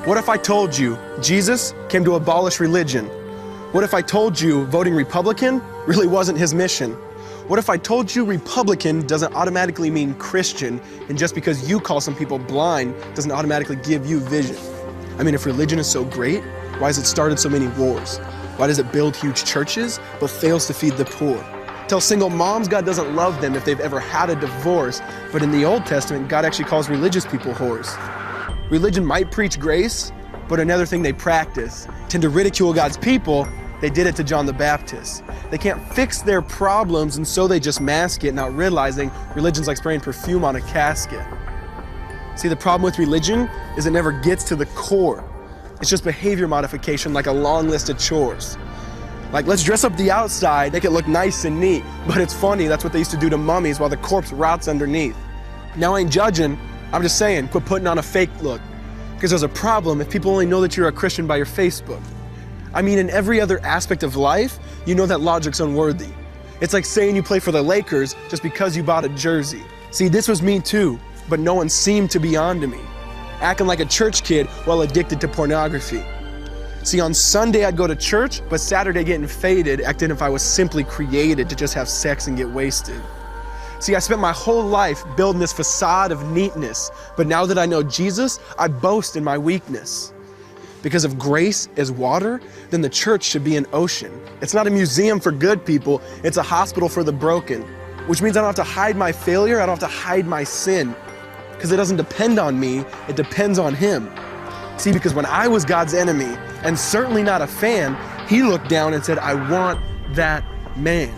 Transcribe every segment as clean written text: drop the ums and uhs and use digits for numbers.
What if I told you Jesus came to abolish religion? What if I told you voting Republican really wasn't his mission? What if I told you Republican doesn't automatically mean Christian, and just because you call some people blind doesn't automatically give you vision? I mean, if religion is so great, why has it started so many wars? Why does it build huge churches but fails to feed the poor? Tell single moms God doesn't love them if they've ever had a divorce, but in the Old Testament, God actually calls religious people whores. Religion might preach grace, but another thing they practice, tend to ridicule God's people. They did it to John the Baptist. They can't fix their problems, and so they just mask it, not realizing religion's like spraying perfume on a casket. See, the problem with religion is it never gets to the core. It's just behavior modification, like a long list of chores. Like, let's dress up the outside, make it look nice and neat. But it's funny, that's what they used to do to mummies while the corpse rots underneath. Now, I ain't judging, I'm just saying, quit putting on a fake look. Because there's a problem if people only know that you're a Christian by your Facebook. I mean, in every other aspect of life, you know that logic's unworthy. It's like saying you play for the Lakers just because you bought a jersey. See, this was me too, but no one seemed to be on to me. Acting like a church kid while addicted to pornography. See, on Sunday I'd go to church, but Saturday getting faded, acting if I was simply created to just have sex and get wasted. See, I spent my whole life building this facade of neatness, but now that I know Jesus, I boast in my weakness. Because if grace is water, then the church should be an ocean. It's not a museum for good people, it's a hospital for the broken. Which means I don't have to hide my failure, I don't have to hide my sin. Because it doesn't depend on me, it depends on Him. See, because when I was God's enemy, and certainly not a fan, He looked down and said, I want that man.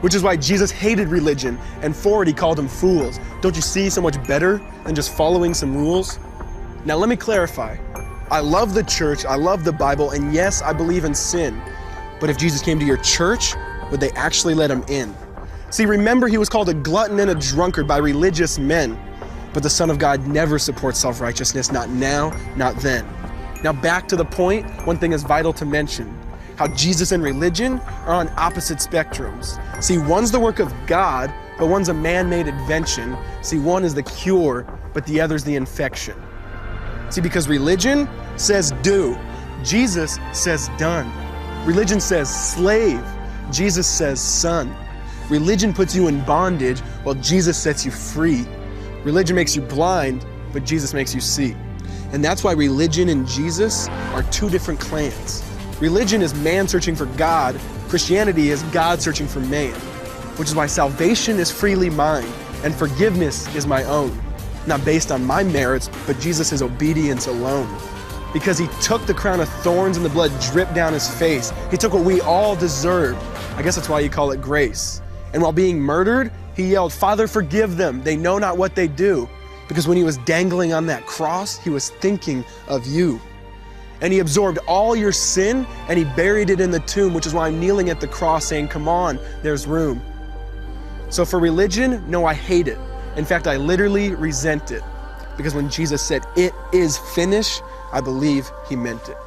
Which is why Jesus hated religion, and for it He called them fools. Don't you see so much better than just following some rules? Now let me clarify. I love the church, I love the Bible, and yes, I believe in sin. But if Jesus came to your church, would they actually let Him in? See, remember He was called a glutton and a drunkard by religious men. But the Son of God never supports self-righteousness, not now, not then. Now back to the point, one thing is vital to mention. How Jesus and religion are on opposite spectrums. See, one's the work of God, but one's a man-made invention. See, one is the cure, but the other's the infection. See, because religion says do, Jesus says done. Religion says slave, Jesus says son. Religion puts you in bondage, while Jesus sets you free. Religion makes you blind, but Jesus makes you see. And that's why religion and Jesus are two different clans. Religion is man searching for God, Christianity is God searching for man. Which is why salvation is freely mine, and forgiveness is my own. Not based on my merits, but Jesus' obedience alone. Because He took the crown of thorns and the blood dripped down His face. He took what we all deserved. I guess that's why you call it grace. And while being murdered, He yelled, Father, forgive them. They know not what they do. Because when He was dangling on that cross, He was thinking of you. And He absorbed all your sin and He buried it in the tomb, which is why I'm kneeling at the cross saying, come on, there's room. So for religion, no, I hate it. In fact, I literally resent it. Because when Jesus said, it is finished, I believe He meant it.